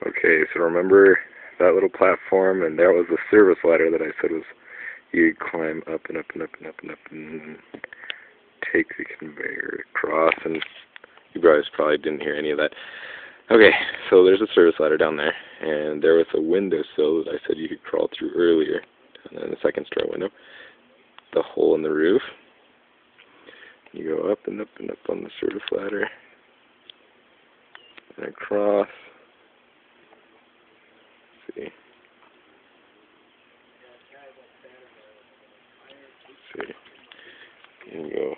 Okay, so remember that little platform, and that was the service ladder that I said was you'd climb up and up and up and up and up and take the conveyor across, and you guys probably didn't hear any of that. Okay, so there's a service ladder down there, and there was a windowsill that I said you could crawl through earlier, and then the second story window, the hole in the roof. You go up and up and up on the service ladder, and across. See. See. And go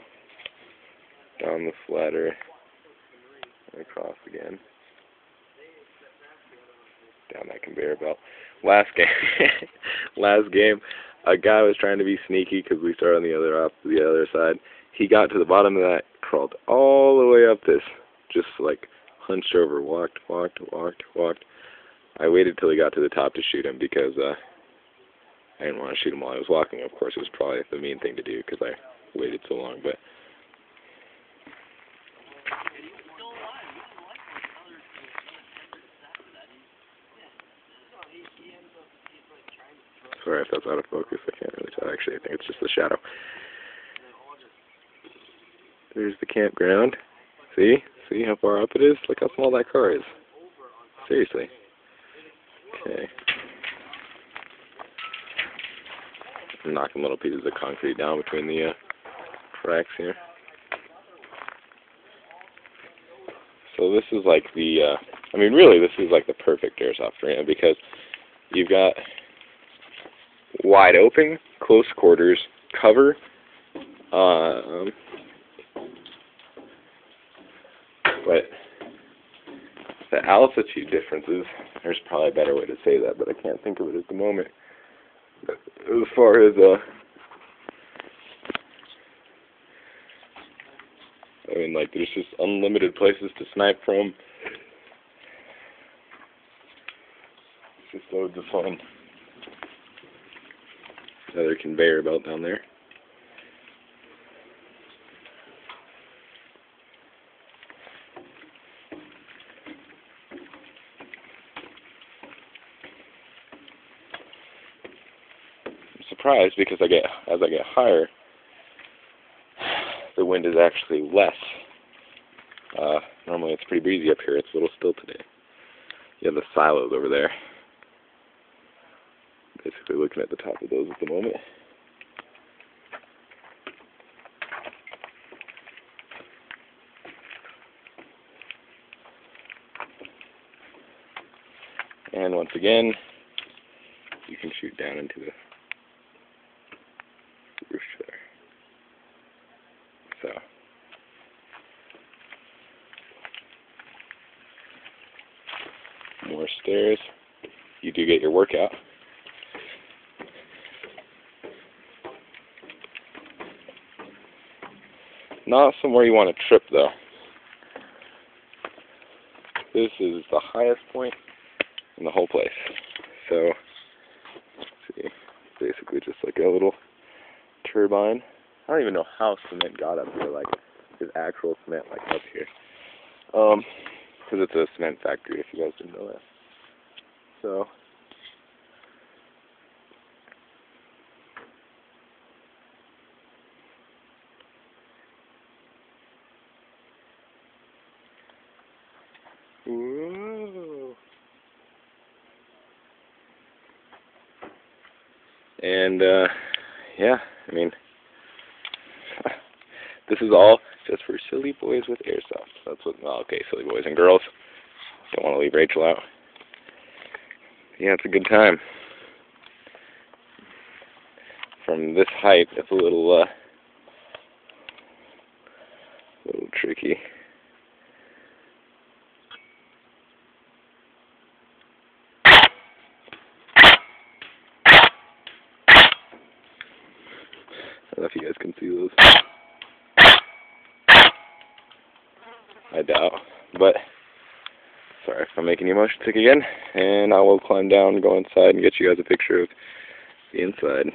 down this ladder and across again. Down that conveyor belt. Last game, a guy was trying to be sneaky because we started on the other side. He got to the bottom of that, crawled all the way up this, just like hunched over, walked. I waited till he got to the top to shoot him because I didn't want to shoot him while I was walking. Of course, it was probably the mean thing to do because I waited so long. But sorry if that's out of focus. I can't really tell. Actually, I think it's just the shadow. There's the campground. See how far up it is? Look how small that car is. Seriously. Okay. I'm knocking little pieces of concrete down between the cracks here. So this is like the, I mean really this is like the perfect airsoft arena because you've got wide open, close quarters, cover, but the altitude differences, there's probably a better way to say that, but I can't think of it at the moment. But as far as, I mean, like, there's just unlimited places to snipe from. It's just loads of fun. Another conveyor belt down there. Surprised because as I get higher, the wind is actually less. Normally it's pretty breezy up here. It's a little still today. You have the silos over there. Basically looking at the top of those at the moment. And once again, you can shoot down into the roof there. So, more stairs. You do get your workout. Not somewhere you want to trip though. This is the highest point in the whole place. So, let's see, basically just like a little turbine. I don't even know how cement got up here, like there's actual cement like up here. Because it's a cement factory if you guys didn't know that. So, whoa. And, yeah, I mean, this is all just for silly boys with airsoft. That's what, well, okay, silly boys and girls. Don't want to leave Rachel out. Yeah, it's a good time. From this height, it's a little tricky. I don't know if you guys can see those. I doubt. But, sorry if I'm making you motion sick again. And I will climb down, go inside, and get you guys a picture of the inside.